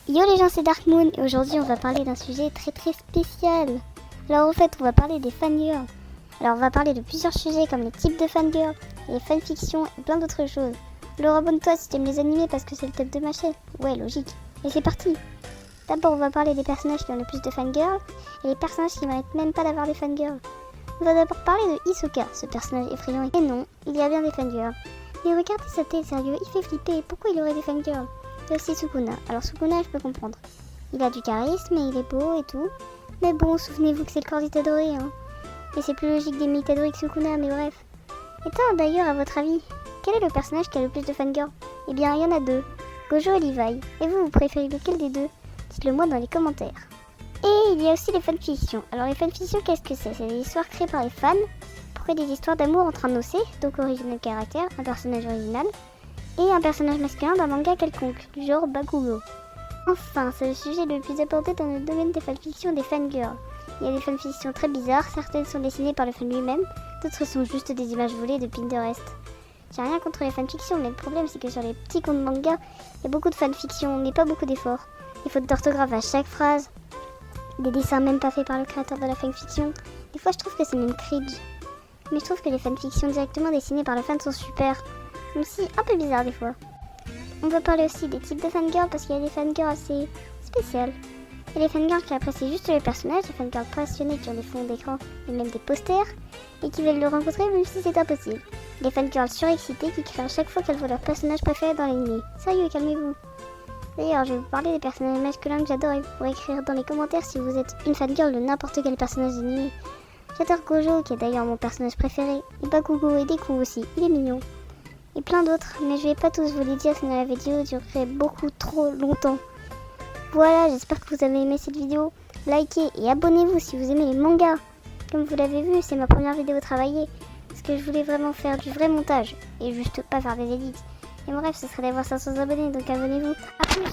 Yo les gens, c'est Dark Moon et aujourd'hui on va parler d'un sujet très spécial. Alors en fait on va parler des fangirls. Alors on va parler de plusieurs sujets comme les types de fangirls, les fanfictions et plein d'autres choses. Alors abonne-toi si tu aimes les animés parce que c'est le top de ma chaîne. Ouais, logique. Et c'est parti. D'abord on va parler des personnages qui ont le plus de fangirls et les personnages qui méritent même pas d'avoir des fangirls. On va d'abord parler de Hisoka, ce personnage effrayant. Et non, il y a bien des fangirls. Mais regardez sa tête, sérieux, il fait flipper. Pourquoi il aurait des fangirls? Il y a aussi Sukuna. Alors Sukuna, je peux comprendre. Il a du charisme et il est beau et tout. Mais bon, souvenez-vous que c'est le corps d'Itadori, hein. Et c'est plus logique d'aimer Itadori que Sukuna, mais bref. Et toi, d'ailleurs, à votre avis, quel est le personnage qui a le plus de fangirls? Eh bien, il y en a deux. Gojo et Levi. Et vous préférez lequel des deux? Dites-le moi dans les commentaires. Et il y a aussi les fanfictions. Alors les fanfictions, qu'est-ce que c'est? C'est des histoires créées par les fans pour créer des histoires d'amour entre un OC, donc original caractère, un personnage original, et un personnage masculin d'un manga quelconque, du genre Bakugo. Enfin, c'est le sujet le plus abordé dans le domaine des fanfictions des fangirls. Il y a des fanfictions très bizarres, certaines sont dessinées par le fan lui-même, d'autres sont juste des images volées de Pinterest. J'ai rien contre les fanfictions, mais le problème c'est que sur les petits comptes manga, il y a beaucoup de fanfictions, mais pas beaucoup d'efforts. Des fautes d'orthographe à chaque phrase, des dessins même pas faits par le créateur de la fanfiction. Des fois je trouve que c'est même cringe. Mais je trouve que les fanfictions directement dessinées par le fan sont super, même si un peu bizarres des fois. On va parler aussi des types de fangirls parce qu'il y a des fangirls assez spéciales. Il y a les fangirls qui apprécient juste les personnages, les fangirls passionnés qui ont des fonds d'écran et même des posters et qui veulent le rencontrer même si c'est impossible. Les fangirls surexcités qui crient à chaque fois qu'elles voient leur personnage préféré dans l'anime. Sérieux, calmez-vous. D'ailleurs, je vais vous parler des personnages masculins que j'adore et vous pourrez écrire dans les commentaires si vous êtes une fangirl de n'importe quel personnage animé. J'adore Gojo, qui est d'ailleurs mon personnage préféré, et Bakugo et Deku aussi, il est mignon. Et plein d'autres, mais je vais pas tous vous les dire sinon la vidéo durerait beaucoup trop longtemps. Voilà, j'espère que vous avez aimé cette vidéo. Likez et abonnez-vous si vous aimez les mangas. Comme vous l'avez vu, c'est ma première vidéo travaillée, parce que je voulais vraiment faire du vrai montage, et juste pas faire des edits. Et mon rêve, ce serait d'avoir 500 abonnés, donc abonnez-vous. A plus.